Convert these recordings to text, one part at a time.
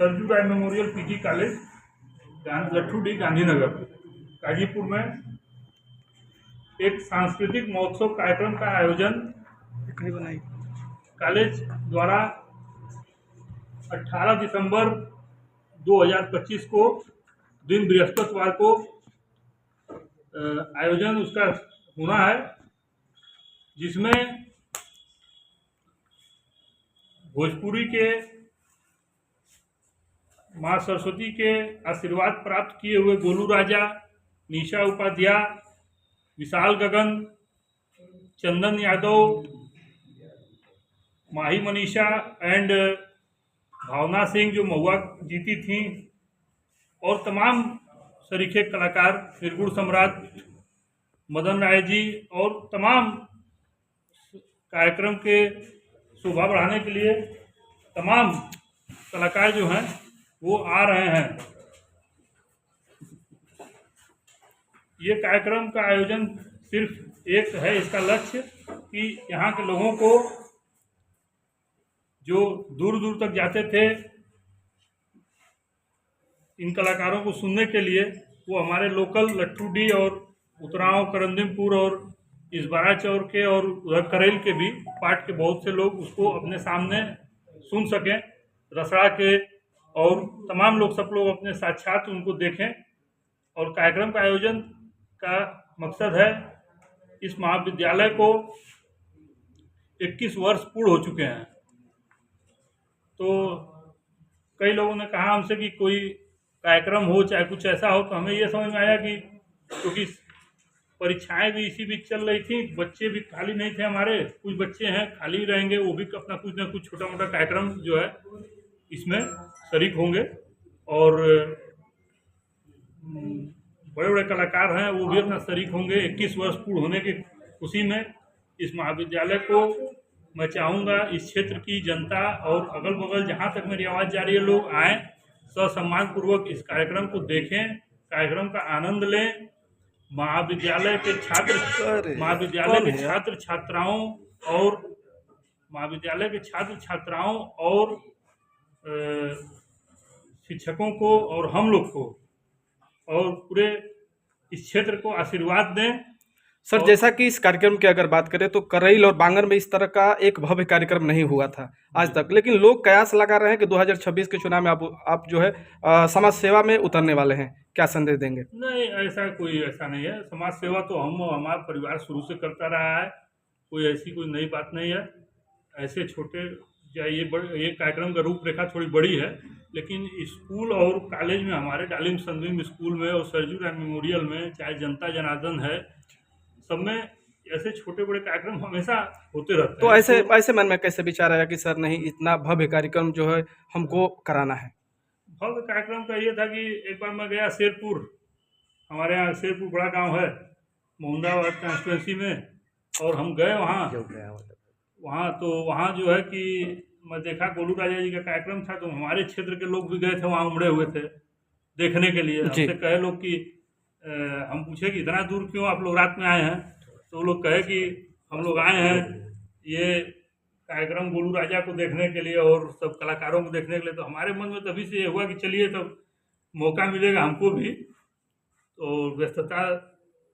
Sarju Rai memorial PG college Lathudih Gandhinagar Ghazipur में एक सांस्कृतिक महोत्सव कार्यक्रम का आयोजन कॉलेज द्वारा 18 दिसंबर 2025 को दिन बृहस्पतिवार को आयोजन उसका होना है, जिसमें भोजपुरी के माँ सरस्वती के आशीर्वाद प्राप्त किए हुए गोलू राजा, निशा उपाध्याय, विशाल गगन, चंदन यादव, माही मनीषा एंड भावना सिंह जो महुआ जीती थी, और तमाम सरीखे कलाकार, निर्गुण सम्राट मदन राय जी और तमाम कार्यक्रम के शोभा बढ़ाने के लिए तमाम कलाकार जो हैं वो आ रहे हैं। ये कार्यक्रम का आयोजन सिर्फ एक है, इसका लक्ष्य कि यहाँ के लोगों को जो दूर दूर तक जाते थे इन कलाकारों को सुनने के लिए, वो हमारे लोकल लट्ठू डी और उतराव, करंदीमपुर और इसबारा चौर के और उधर करेल के भी पार्ट के बहुत से लोग उसको अपने सामने सुन सकें, रसड़ा के और तमाम लोग, सब लोग अपने साक्षात उनको देखें। और कार्यक्रम का आयोजन का मकसद है, इस महाविद्यालय को 21 वर्ष पूर्ण हो चुके हैं, तो कई लोगों ने कहा हमसे कि कोई कार्यक्रम हो चाहे कुछ ऐसा हो, तो हमें ये समझ में आया कि क्योंकि परीक्षाएं भी इसी बीच चल रही थी, बच्चे भी खाली नहीं थे, हमारे कुछ बच्चे हैं खाली रहेंगे, वो भी अपना कुछ ना कुछ छोटा मोटा कार्यक्रम जो है इसमें शरीक होंगे, और बड़े बड़े कलाकार हैं वो भी अपना शरीक होंगे। 21 वर्ष पूर्ण होने की खुशी में इस महाविद्यालय को मैं चाहूँगा इस क्षेत्र की जनता और अगल बगल जहाँ तक मेरी आवाज़ जा रही है, लोग आएँ, ससम्मान पूर्वक इस कार्यक्रम को देखें, कार्यक्रम का आनंद लें। महाविद्यालय के छात्र छात्राओं और शिक्षकों को और हम लोग को और पूरे इस क्षेत्र को आशीर्वाद दें। सर, जैसा कि इस कार्यक्रम की अगर बात करें तो करैल और बांगर में इस तरह का एक भव्य कार्यक्रम नहीं हुआ था आज तक, लेकिन लोग कयास लगा रहे हैं कि 2026 के चुनाव में आप जो है समाज सेवा में उतरने वाले हैं, क्या संदेश देंगे? नहीं, ऐसा नहीं है। समाज सेवा तो हमारा परिवार शुरू से करता रहा है, कोई ऐसी कोई नई बात नहीं है। ऐसे छोटे ये कार्यक्रम का रूपरेखा थोड़ी बड़ी है, लेकिन स्कूल और कॉलेज में, हमारे डालिम संदीम स्कूल में और सरजू राय मेमोरियल में, चाहे जनता जनार्दन है, सब में ऐसे छोटे बड़े कार्यक्रम हमेशा होते रहते हैं। तो ऐसे मन में कैसे विचार आया कि सर नहीं, इतना भव्य कार्यक्रम जो है हमको कराना है? भव्य कार्यक्रम का ये था कि एक बार मैं गया शेरपुर, हमारे यहाँ शेरपुर बड़ा गांव है मोहम्मदाबाद कॉन्स्टिट्यूंसी में, और हम गए वहाँ जो है कि मैं देखा गोलू राजा जी का कार्यक्रम था, तो हमारे क्षेत्र के लोग भी गए थे, वहाँ उमड़े हुए थे देखने के लिए। हमसे कहे लोग कि हम पूछे कि इतना दूर क्यों आप लोग रात में आए हैं, तो वो लोग कहे कि हम लोग आए हैं ये कार्यक्रम गोलू राजा को देखने के लिए और सब कलाकारों को देखने के लिए। तो हमारे मन में तभी से ये हुआ कि चलिए तब मौका मिलेगा हमको भी, तो व्यस्तता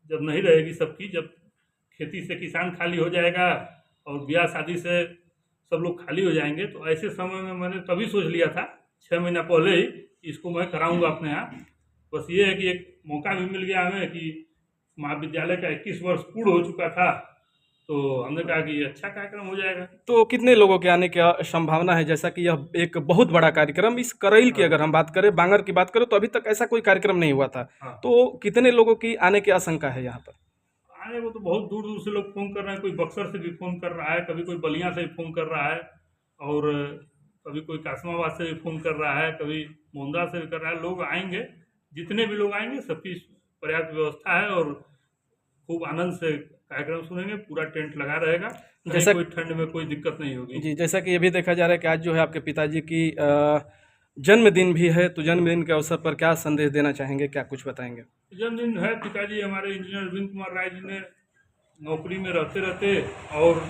जब नहीं रहेगी सबकी, जब खेती से किसान खाली हो जाएगा और ब्याह शादी से सब लोग खाली हो जाएंगे, तो ऐसे समय में मैंने तभी सोच लिया था 6 महीना पहले ही इसको मैं कराऊंगा अपने यहाँ। बस ये है कि एक मौका भी मिल गया हमें कि महाविद्यालय का 21 वर्ष पूर्ण हो चुका था, तो हमने कहा कि अच्छा कार्यक्रम हो जाएगा। तो कितने लोगों के आने की संभावना है, जैसा कि यह एक बहुत बड़ा कार्यक्रम, इस करैल की अगर हम बात करें, बांगर की बात करें, तो अभी तक ऐसा कोई कार्यक्रम नहीं हुआ था, तो कितने लोगों की आने की आशंका है यहाँ पर? आने को तो बहुत दूर दूर से लोग फ़ोन कर रहे हैं, कोई बक्सर से भी फ़ोन कर रहा है, कभी कोई बलिया से भी फ़ोन कर रहा है, और कभी कोई कासमाबाद से भी फ़ोन कर रहा है, कभी मोहनदा से भी कर रहा है। लोग आएंगे, जितने भी लोग आएंगे सबकी पर्याप्त व्यवस्था है और खूब आनंद से कार्यक्रम सुनेंगे। पूरा टेंट लगा रहेगा, जैसा कोई ठंड में कोई दिक्कत नहीं होगी जी। जैसा कि ये भी देखा जा रहा है कि आज जो है आपके पिताजी की जन्मदिन भी है, तो जन्मदिन के अवसर पर क्या संदेश देना चाहेंगे, क्या कुछ बताएंगे? जन्मदिन है, पिताजी हमारे इंजीनियर अरविंद कुमार राय जी ने नौकरी में रहते रहते और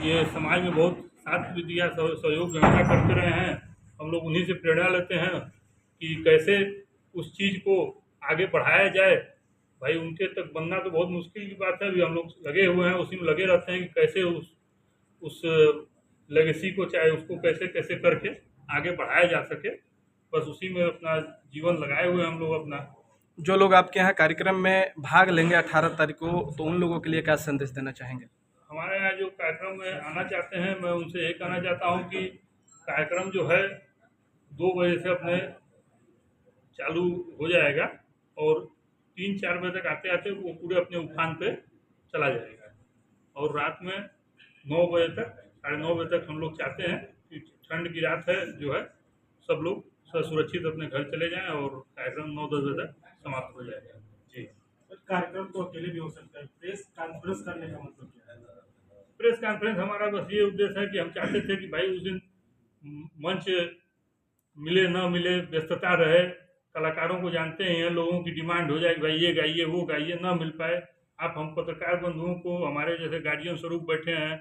ये समाज में बहुत साथ भी दिया, सहयोग हमेशा करते रहे हैं, हम लोग उन्हीं से प्रेरणा लेते हैं कि कैसे उस चीज़ को आगे बढ़ाया जाए। भाई उनके तक बनना तो बहुत मुश्किल की बात है, अभी हम लोग लगे हुए हैं, उसी में लगे रहते हैं कि कैसे उस लेगेसी को, चाहे उसको कैसे कैसे करके आगे बढ़ाया जा सके। बस उसी में अपना जीवन लगाए हुए हम लोग अपना। जो लोग आपके यहाँ कार्यक्रम में भाग लेंगे 18 तारीख को, तो उन लोगों के लिए क्या संदेश देना चाहेंगे? हमारे यहाँ जो कार्यक्रम में आना चाहते हैं, मैं उनसे यही कहना चाहता हूँ कि कार्यक्रम जो है 2 बजे से अपने चालू हो जाएगा और 3-4 बजे तक आते आते वो पूरे अपने उफान पे चला जाएगा। और रात में 9 बजे तक, 9:30 बजे तक हम लोग चाहते हैं कि ठंड की रात है जो है, सब लोग सुरक्षित अपने घर चले जाएं और कार्यक्रम 9-10 बजे तक समाप्त हो जाएगा। जी। कार्यक्रम तो अकेले भी हो सकता है, प्रेस कॉन्फ्रेंस करने का मतलब क्या है? प्रेस कॉन्फ्रेंस हमारा बस ये उद्देश्य है कि हम चाहते थे कि भाई उस दिन मंच मिले न मिले, व्यस्तता रहे, कलाकारों को जानते ही हैं, लोगों की डिमांड हो जाए कि भाई ये गाइए वो गाइए, न मिल पाए। आप हम पत्रकार बंधुओं को, हमारे जैसे गार्जियन स्वरूप बैठे हैं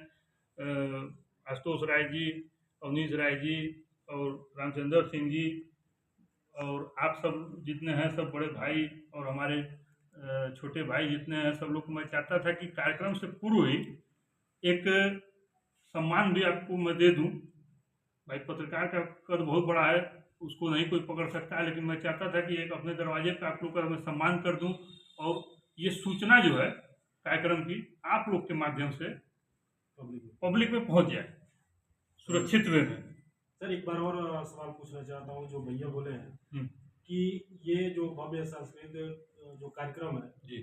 आशुतोष राय जी, अवनीश राय जी और रामचंद्र सिंह जी, और आप सब जितने हैं, सब बड़े भाई और हमारे छोटे भाई जितने हैं, सब लोग को मैं चाहता था कि कार्यक्रम से पूर्व ही एक सम्मान भी आपको मैं दे दूं। भाई पत्रकार का कद बहुत बड़ा है, उसको नहीं कोई पकड़ सकता है, लेकिन मैं चाहता था कि एक अपने दरवाजे पर आप लोग का मैं सम्मान कर दूं और ये सूचना जो है कार्यक्रम की आप लोग के माध्यम से पब्लिक में पहुंच जाए सुरक्षित वे में। सर एक बार और सवाल पूछना चाहता हूँ, जो भैया बोले हैं कि ये जो भव्य सांस्कृतिक जो कार्यक्रम है जी,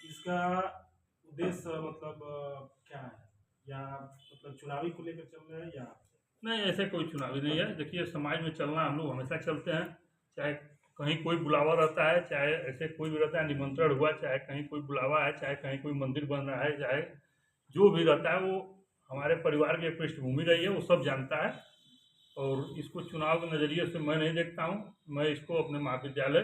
इसका उद्देश्य मतलब क्या है, या मतलब चुनावी को लेकर चल रहा है या? नहीं, ऐसे कोई चुनावी नहीं है। देखिए समाज में चलना हम लोग हमेशा चलते हैं, चाहे कहीं कोई बुलावा रहता है, चाहे ऐसे कोई भी रहता है, निमंत्रण हुआ, चाहे कहीं कोई बुलावा है, चाहे कहीं कोई मंदिर बन रहा है, चाहे जो भी रहता है, वो हमारे परिवार की पृष्ठभूमि रही है, वो सब जानता है। और इसको चुनाव के नज़रिए से मैं नहीं देखता हूँ, मैं इसको अपने महाविद्यालय